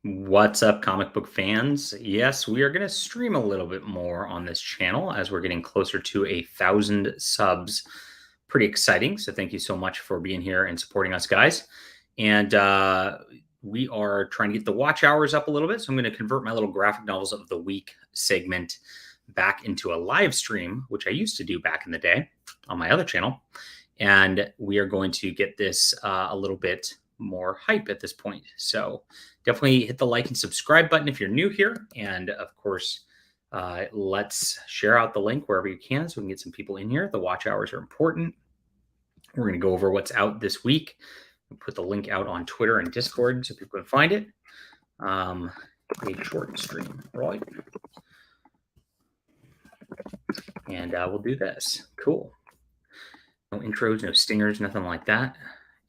What's up, comic book fans? Yes, we are going to stream a little bit more on this channel as we're getting closer to 1,000 subs. Pretty exciting. So, thank you so much for being here and supporting us, guys. And we are trying to get the watch hours up a little bit. So, I'm going to convert my little graphic novels of the week segment back into a live stream, which I used to do back in the day on my other channel. And we are going to get this a little bit more hype at this point. So, definitely hit the like and subscribe button if you're new here. And of course, let's share out the link wherever you can so we can get some people in here. The watch hours are important. We're going to go over what's out this week. We'll put the link out on Twitter and Discord so people can find it. A short stream, right? And we'll do this. Cool. No intros, no stingers, nothing like that.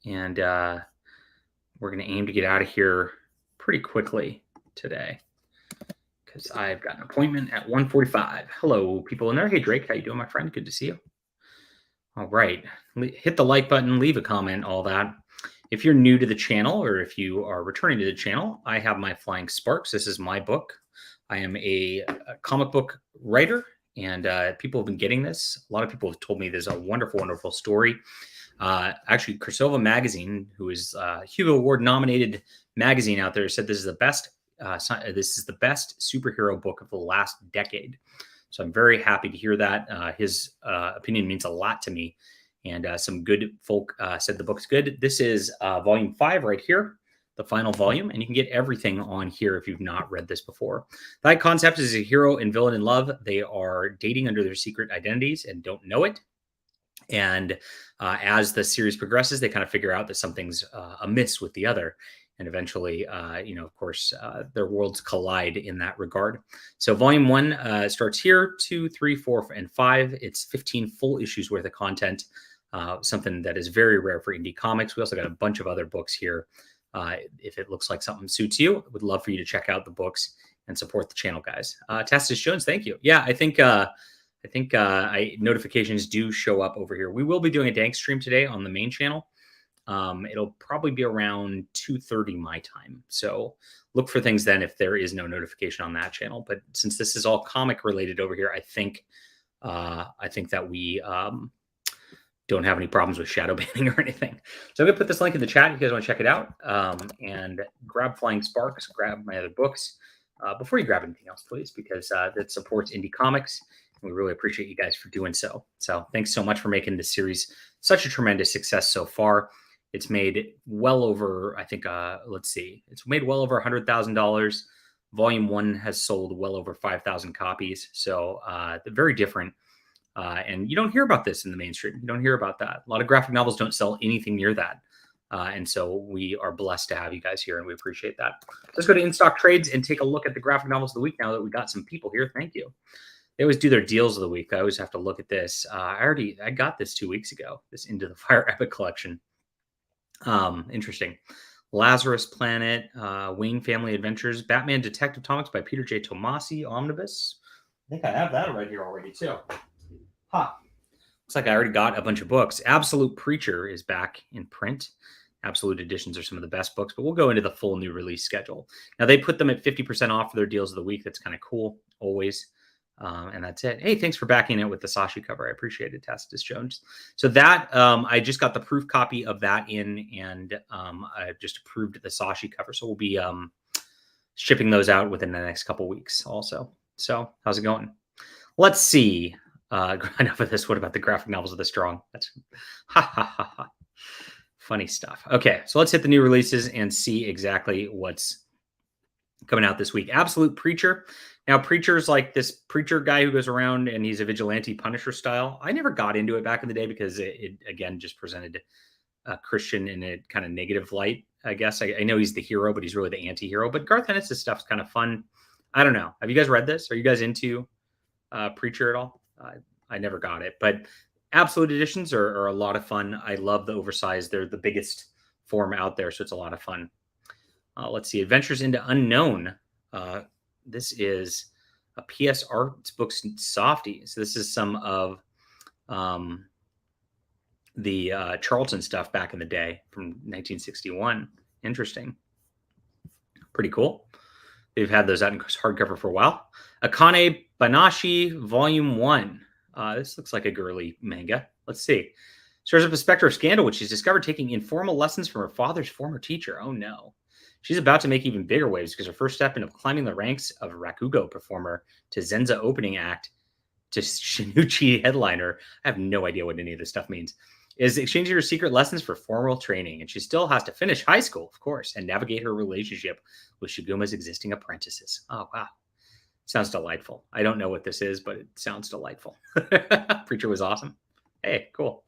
And we're going to aim to get out of here pretty quickly today because I've got an appointment at 1:45. Hello, people in there. Hey, Drake, how you doing, my friend? Good to see you. All right. Hit the like button, leave a comment, all that. If you're new to the channel or if you are returning to the channel, I have my Flying Sparks. This is my book. I am a comic book writer, and people have been getting this. A lot of people have told me there's a wonderful, wonderful story. Actually, Kursova Magazine, who is Hugo Award nominated magazine out there, said this is the best. This is the best superhero book of the last decade. So I'm very happy to hear that. His opinion means a lot to me, and some good folk said the book's good. This is volume 5 right here, the final volume, and you can get everything on here if you've not read this before. That concept is a hero and villain in love. They are dating under their secret identities and don't know it. And as the series progresses, they kind of figure out that something's amiss with the other. And eventually, of course, their worlds collide in that regard. So volume 1 starts here, 2, 3, 4, and 5. It's 15 full issues worth of content, something that is very rare for indie comics. We also got a bunch of other books here. If it looks like something suits you, would love for you to check out the books and support the channel, guys. Tastus Jones, thank you. Yeah, I think notifications do show up over here. We will be doing a Dank stream today on the main channel. It'll probably be around 2:30 my time. So look for things then if there is no notification on that channel. But since this is all comic related over here, I think that we don't have any problems with shadow banning or anything. So I'm gonna put this link in the chat if you guys want to check it out. And grab Flying Sparks, grab my other books. Before you grab anything else, please, because that supports indie comics. We really appreciate you guys for doing so. So thanks so much for making this series such a tremendous success so far. It's made well over, I think, it's made well over $100,000. Volume 1 has sold well over 5,000 copies. So they're very different. And you don't hear about this in the mainstream. You don't hear about that. A lot of graphic novels don't sell anything near that. And so we are blessed to have you guys here, and we appreciate that. Let's go to In Stock Trades and take a look at the graphic novels of the week now that we got some people here. Thank you. They always do their deals of the week. I always have to look at this. I got this 2 weeks ago, this Into the Fire Epic collection. Interesting. Lazarus Planet, Wayne Family Adventures, Batman Detective Comics by Peter J. Tomasi, Omnibus. I think I have that right here already, too. Looks like I already got a bunch of books. Absolute Preacher is back in print. Absolute editions are some of the best books, but we'll go into the full new release schedule. Now, they put them at 50% off for their deals of the week. That's kind of cool, always. And that's it. Hey, thanks for backing it with the Sashi cover. I appreciate it, Tacitus Jones. So that, I just got the proof copy of that in, and I just approved the Sashi cover. So we'll be shipping those out within the next couple weeks also. So how's it going? Let's see. Enough of this. What about the graphic novels of the strong? That's funny stuff. Okay, so let's hit the new releases and see exactly what's coming out this week. Absolute Preacher. Now, Preacher's like this preacher guy who goes around and he's a vigilante Punisher style. I never got into it back in the day because it again, just presented a Christian in a kind of negative light, I guess. I know he's the hero, but he's really the anti-hero. But Garth Ennis' stuff's kind of fun. I don't know. Have you guys read this? Are you guys into Preacher at all? I never got it. But Absolute editions are a lot of fun. I love the oversized. They're the biggest form out there, so it's a lot of fun. Let's see. Adventures into Unknown. This is a PS Arts Books softie. So this is some of the Charlton stuff back in the day from 1961. Interesting. Pretty cool. They've had those out in hardcover for a while. Akane Banashi Volume 1. This looks like a girly manga. Let's see. Stirs up a specter of scandal, which she's discovered taking informal lessons from her father's former teacher. Oh no. She's about to make even bigger waves because her first step into climbing the ranks of Rakugo performer to Zenza opening act to Shinichi headliner. I have no idea what any of this stuff means. Is exchanging her secret lessons for formal training, and she still has to finish high school, of course, and navigate her relationship with Shiguma's existing apprentices. Oh, wow. Sounds delightful. I don't know what this is, but it sounds delightful. Preacher was awesome. Hey, cool.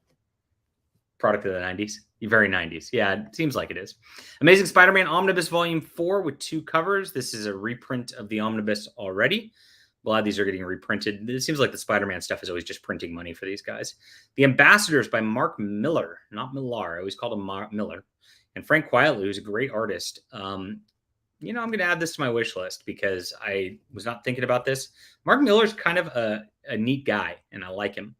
Product of the 90s. Very 90s. Yeah, it seems like it is. Amazing Spider-Man Omnibus Volume 4 with 2 covers. This is a reprint of the Omnibus already. A lot of these are getting reprinted. It seems like the Spider-Man stuff is always just printing money for these guys. The Ambassadors by Mark Miller, not Millar. I always called him Miller. And Frank Quietly, who's a great artist. I'm going to add this to my wish list because I was not thinking about this. Mark Miller's kind of a neat guy, and I like him.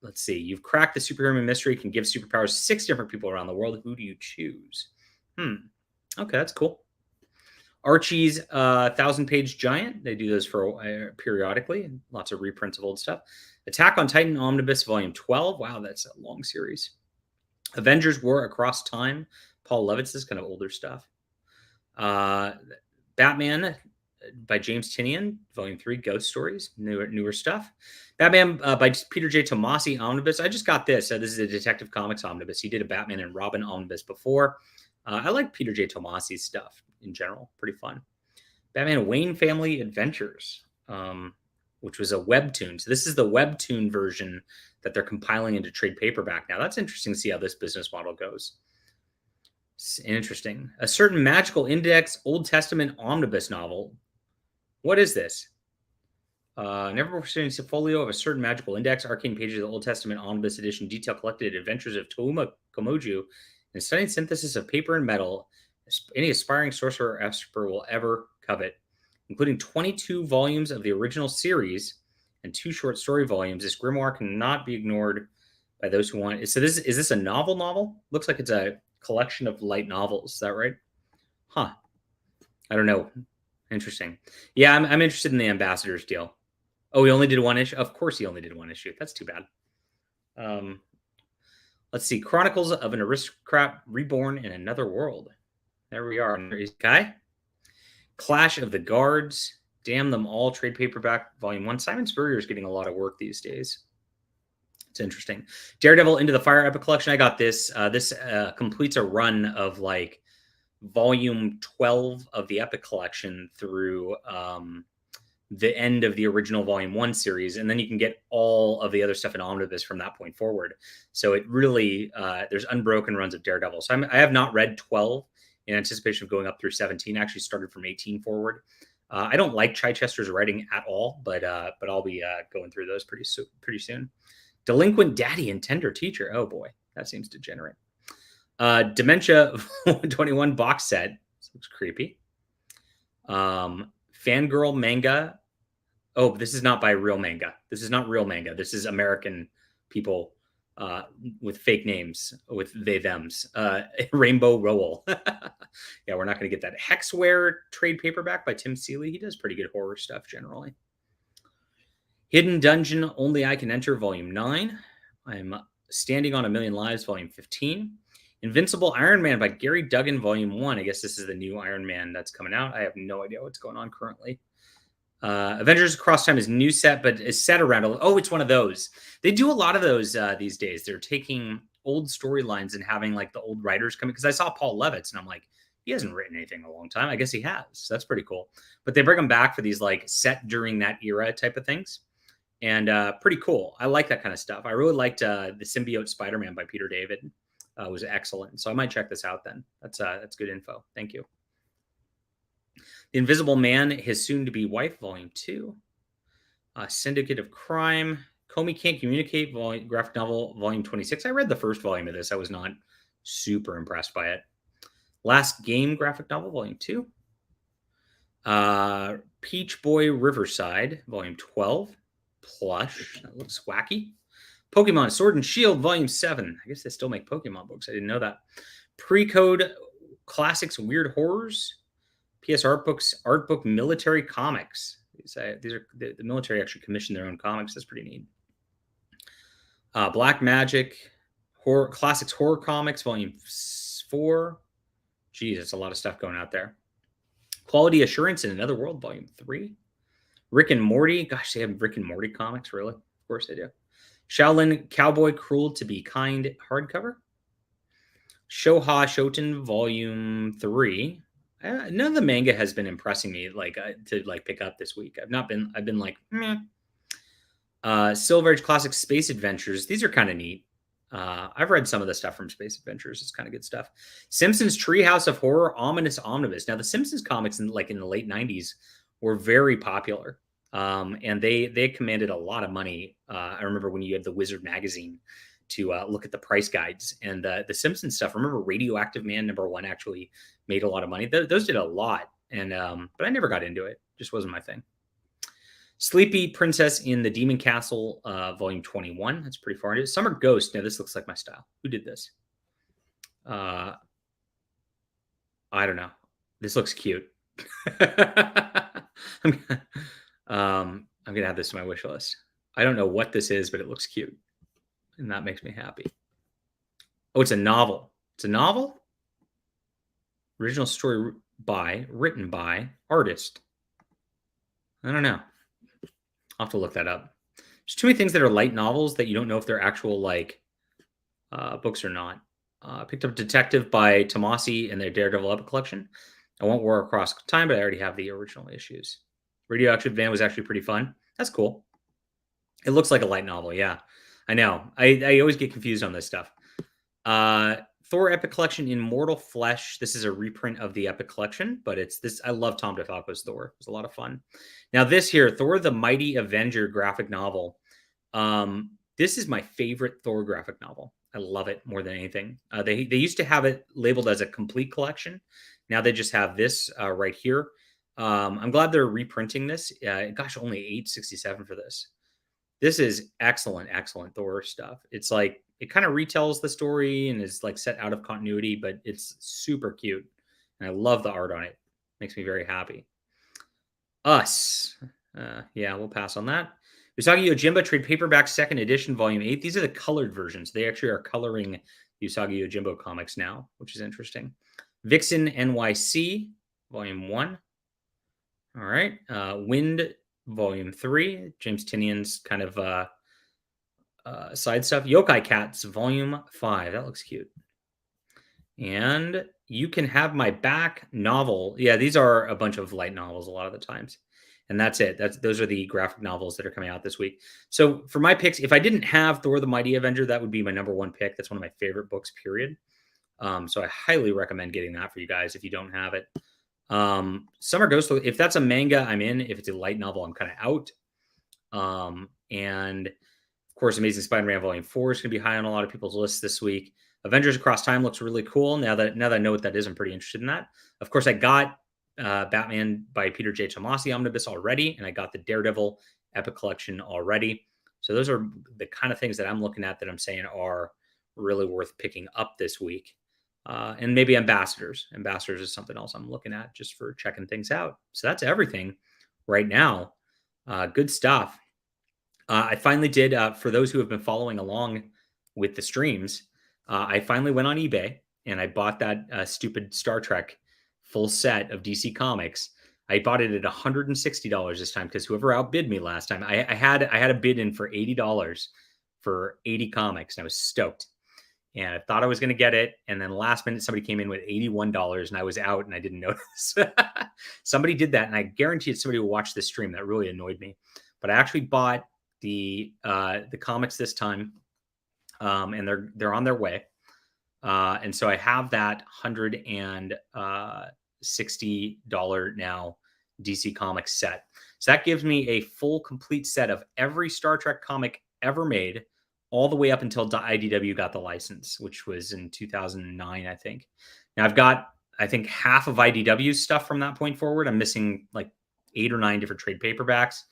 Let's see. You've cracked the superhero mystery, can give superpowers 6 different people around the world. Who do you choose? Okay, that's cool. Archie's 1,000-page giant. They do those for periodically. Lots of reprints of old stuff. Attack on Titan Omnibus Volume 12. Wow, that's a long series. Avengers War Across Time. Paul Levitz's kind of older stuff. Batman by James Tynion, Volume 3, Ghost Stories, newer stuff. Batman by Peter J. Tomasi Omnibus. I just got this. This is a Detective Comics Omnibus. He did a Batman and Robin Omnibus before. I like Peter J. Tomasi's stuff in general. Pretty fun. Batman Wayne Family Adventures, which was a webtoon. So this is the webtoon version that they're compiling into trade paperback now. That's interesting to see how this business model goes. It's interesting. A Certain Magical Index Old Testament Omnibus novel. What is this? Never before seen a folio of A Certain Magical Index, arcane pages of the Old Testament Omnibus Edition, detail collected adventures of Touma Komoju, and stunning synthesis of paper and metal any aspiring sorcerer or esper will ever covet, including 22 volumes of the original series and 2 short story volumes. This grimoire cannot be ignored by those who want it. So is this a novel? Looks like it's a collection of light novels. Is that right? Huh. I don't know. Interesting. Yeah, I'm interested in the Ambassadors deal. Oh, he only did 1 issue? Of course he only did 1 issue. That's too bad. Let's see. Chronicles of an Aristocrat Reborn in Another World. There we are. Guy. Clash of the Guards. Damn Them All. Trade paperback, Volume 1. Simon Spurrier is getting a lot of work these days. It's interesting. Daredevil Into the Fire Epic Collection. I got this. This completes a run of like Volume 12 of the Epic Collection through the end of the original Volume 1 series, and then you can get all of the other stuff in Omnibus from that point forward. So it really, there's unbroken runs of Daredevil. So I have not read 12 in anticipation of going up through 17. I actually started from 18 forward. I don't like Chichester's writing at all, but I'll be going through those pretty soon. Delinquent Daddy and Tender Teacher. Oh boy, that seems degenerate. Dementia 121 box set. This looks creepy. Fangirl manga. Oh, this is not by real manga. This is not real manga. This is American people with fake names, with they thems. Rainbow Rowell. Yeah, we're not going to get that. Hexware trade paperback by Tim Seeley. He does pretty good horror stuff generally. Hidden Dungeon Only I Can Enter, Volume 9. I'm Standing on a Million Lives, Volume 15. Invincible Iron Man by Gary Duggan, Volume 1. I guess this is the new Iron Man that's coming out. I have no idea what's going on currently. Avengers Across Time is new set, but is set around... Oh, it's one of those. They do a lot of those these days. They're taking old storylines and having like the old writers come in. Because I saw Paul Levitz, and I'm like, he hasn't written anything in a long time. I guess he has. So that's pretty cool. But they bring them back for these like set during that era type of things. And pretty cool. I like that kind of stuff. I really liked the Symbiote Spider-Man by Peter David. Was excellent. So I might check this out then. That's good info. Thank you. The Invisible Man, His Soon-to-Be Wife, Volume 2. Syndicate of Crime. Comey Can't Communicate, graphic novel, Volume 26. I read the first volume of this. I was not super impressed by it. Last Game graphic novel, Volume 2. Peach Boy Riverside, Volume 12. Plush. That looks wacky. Pokemon Sword and Shield, Volume 7. I guess they still make Pokemon books. I didn't know that. Pre-Code Classics Weird Horrors, PS Art Books, Art Book Military Comics. These are the military actually commissioned their own comics. That's pretty neat. Black Magic, Horror Classics Horror Comics, Volume 4. Geez, that's a lot of stuff going out there. Quality Assurance in Another World, Volume 3. Rick and Morty. Gosh, they have Rick and Morty comics, really? Of course they do. Shaolin Cowboy Cruel to Be Kind hardcover. Shoha Shoten Volume 3. None of the manga has been impressing me to pick up this week. I've been like, meh. Silver Age Classic Space Adventures. These are kind of neat. I've read some of the stuff from Space Adventures. It's kind of good stuff. Simpsons Treehouse of Horror Ominous Omnibus. Now, the Simpsons comics in the late 90s were very popular. And they commanded a lot of money. I remember when you had the Wizard magazine to look at the price guides, and the Simpsons stuff. Remember Radioactive Man #1 actually made a lot of money. Those did a lot. And but I never got into it. Just wasn't my thing. Sleepy Princess in the Demon Castle, Volume 21. That's pretty far into it. Summer Ghost. Now, this looks like my style. Who did this? I don't know. This looks cute. I'm going to add this to my wish list. I don't know what this is, but it looks cute. And that makes me happy. Oh, it's a novel. It's a novel? Original story written by, artist. I don't know. I'll have to look that up. There's too many things that are light novels that you don't know if they're actual books or not. Picked up Detective by Tomasi and their Daredevil Epic Collection. I won't War Across Time, but I already have the original issues. Radioactive Van was actually pretty fun. That's cool. It looks like a light novel. Yeah, I know. I always get confused on this stuff. Thor Epic Collection Immortal Flesh. This is a reprint of the Epic Collection, but it's this. I love Tom DeFalco's Thor. It was a lot of fun. Now this here, Thor the Mighty Avenger graphic novel. This is my favorite Thor graphic novel. I love it more than anything. They used to have it labeled as a complete collection. Now they just have this right here. I'm glad they're reprinting this. Gosh, only $8.67 for this. This is excellent Thor stuff. It's like, it kind of retells the story and is like set out of continuity, but it's super cute. And I love the art on it. Makes me very happy. Us. Yeah, we'll pass on that. Usagi Yojimbo trade paperback 2nd edition, volume 8. These are the colored versions. They actually are coloring Usagi Yojimbo comics now, which is interesting. Vixen NYC, volume 1. All right. Wind, volume 3. James Tynion's kind of side stuff. Yokai Cats, volume 5. That looks cute. And You Can Have My Back novel. Yeah, these are a bunch of light novels a lot of the times. And that's it. Those are the graphic novels that are coming out this week. So for my picks, if I didn't have Thor the Mighty Avenger, that would be my #1 pick. That's one of my favorite books, period. So I highly recommend getting that for you guys if you don't have it. Summer Ghost, if that's a manga, I'm in. If it's a light novel, I'm kind of out. And of course, Amazing Spider-Man Volume 4 is going to be high on a lot of people's lists this week. Avengers Across Time looks really cool. Now that I know what that is, I'm pretty interested in that. Of course, I got Batman by Peter J. Tomasi Omnibus already, and I got the Daredevil Epic Collection already. So those are the kind of things that I'm looking at that I'm saying are really worth picking up this week. And maybe Ambassadors. Ambassadors is something else I'm looking at just for checking things out. So that's everything right now. Good stuff. I finally did, for those who have been following along with the streams, I finally went on eBay and I bought that stupid Star Trek full set of DC Comics. I bought it at $160 this time because whoever outbid me last time, I had a bid in for $80 for 80 comics, and I was stoked. And I thought I was going to get it. And then last minute, somebody came in with $81 and I was out and I didn't notice. Somebody did that. And I guarantee it's somebody who watched this stream. That really annoyed me. But I actually bought the comics this time. And they're on their way. And so I have that $160 now DC Comics set. So that gives me a full complete set of every Star Trek comic ever made, all the way up until IDW got the license, which was in 2009, I think. Now I've got, I think, half of IDW's stuff from that point forward. I'm missing like 8 or 9 different trade paperbacks.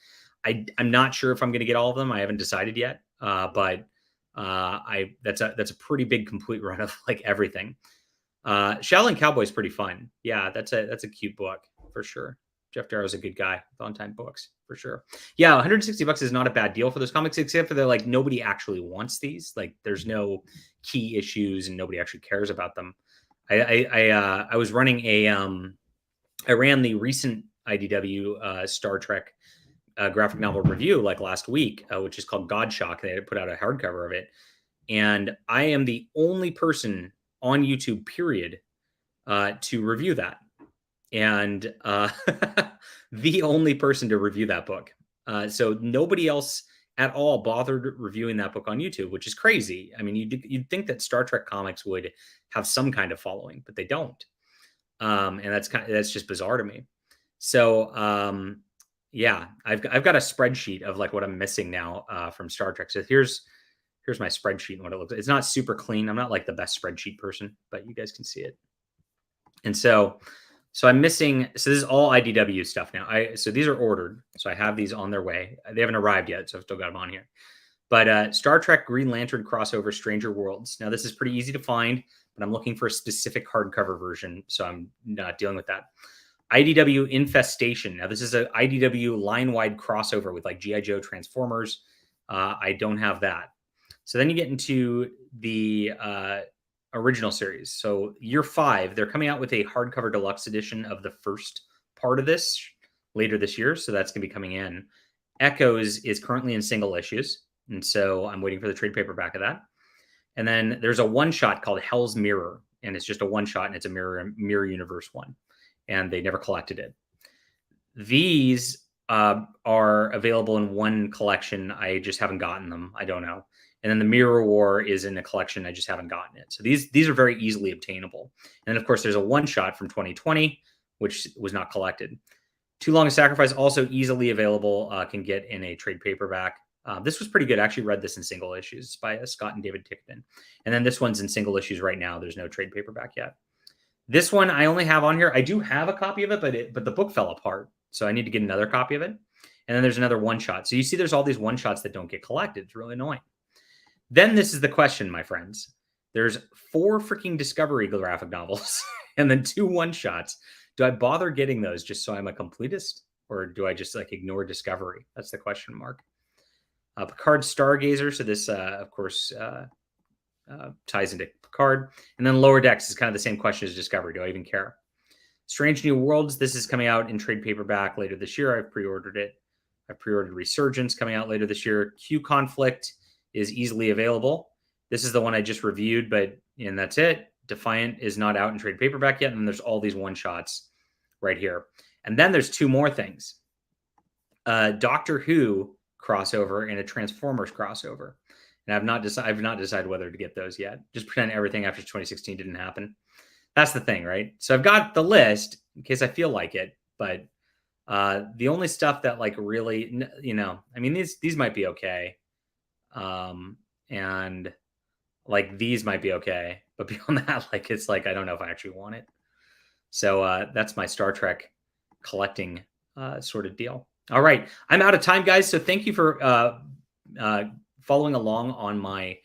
I'm not sure if I'm going to get all of them. I haven't decided yet. But that's a pretty big complete run of like everything. Shaolin Cowboy is pretty fun. Yeah, that's a cute book for sure. Jeff Darrow's a good guy with on-time books for sure. Yeah, $160 is not a bad deal for those comics, except for like nobody actually wants these. Like, there's no key issues and nobody actually cares about them. I was running I ran the recent IDW Star Trek graphic novel review like last week, which is called Godshock. They had put out a hardcover of it, and I am the only person on YouTube, period, to review that, and the only person to review that book. So nobody else at all bothered reviewing that book on YouTube, which is crazy. I mean, you'd think that Star Trek comics would have some kind of following, but they don't, and that's just bizarre to me. So yeah, I've got a spreadsheet of like what I'm missing now from Star Trek. So here's my spreadsheet and what it looks like. It's not super clean. I'm not like the best spreadsheet person, but you guys can see it. And so I'm missing. So this is all IDW stuff now. So these are ordered. So I have these on their way. They haven't arrived yet, so I've still got them on here. But Star Trek Green Lantern crossover Stranger Worlds. Now this is pretty easy to find, but I'm looking for a specific hardcover version, so I'm not dealing with that. IDW Infestation. Now this is a IDW line-wide crossover with like G.I. Joe, Transformers. I don't have that. So then you get into the original series. So year 5, they're coming out with a hardcover deluxe edition of the first part of this later this year. So that's going to be coming in. Echoes is currently in single issues. And so I'm waiting for the trade paperback of that. And then there's a one-shot called Hell's Mirror. And it's just a one-shot, and it's a mirror universe one. And they never collected it. These are available in one collection. I just haven't gotten them. I don't know. And then the Mirror War is in a collection. I just haven't gotten it. So these are very easily obtainable. And then, of course, there's a one-shot from 2020, which was not collected. Too Long a Sacrifice, also easily available, can get in a trade paperback. This was pretty good. I actually read this in single issues by Scott and David Tickton. And then this one's in single issues right now. There's no trade paperback yet. This one I only have on here. I do have a copy of it, but the book fell apart. So I need to get another copy of it. And then there's another one-shot. So you see there's all these one-shots that don't get collected. It's really annoying. Then this is the question, my friends. There's 4 freaking Discovery graphic novels and then 2 one-shots. Do I bother getting those just so I'm a completist? Or do I just like ignore Discovery? That's the question mark. Picard Stargazer. So this, of course, ties into Picard. And then Lower Decks is kind of the same question as Discovery. Do I even care? Strange New Worlds. This is coming out in trade paperback later this year. I've pre-ordered it. I've pre-ordered Resurgence coming out later this year. Q Conflict is easily available. This is the one I just reviewed, and that's it. Defiant is not out in trade paperback yet. And there's all these one-shots right here. And then there's 2 more things. Doctor Who crossover and a Transformers crossover. And I've not decided whether to get those yet. Just pretend everything after 2016 didn't happen. That's the thing, right? So I've got the list in case I feel like it, but the only stuff that like really, I mean, these might be okay. And like these might be okay, but beyond that, like it's like I don't know if I actually want it. So that's my Star Trek collecting sort of deal. All right, I'm out of time, guys. So thank you for following along on my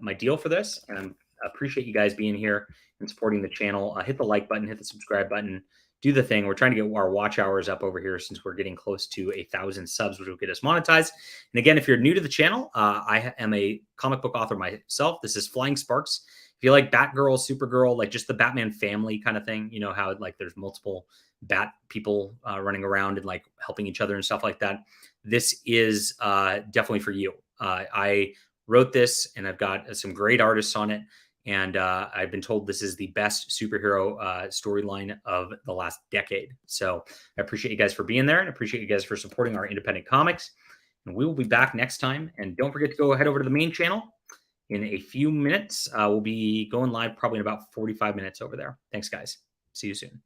my deal for this, and I appreciate you guys being here and supporting the channel. Hit the like button, hit the subscribe button. Do the thing. We're trying to get our watch hours up over here since we're getting close to 1,000 subs, which will get us monetized. And again, if you're new to the channel, I am a comic book author myself. This is Flying Sparks. If you like Batgirl, Supergirl, like just the Batman family kind of thing, you know how like there's multiple Bat people running around and like helping each other and stuff like that. This is definitely for you. I wrote this and I've got some great artists on it. And I've been told this is the best superhero storyline of the last decade. So I appreciate you guys for being there and appreciate you guys for supporting our independent comics. And we will be back next time. And don't forget to go head over to the main channel in a few minutes. We'll be going live probably in about 45 minutes over there. Thanks, guys. See you soon.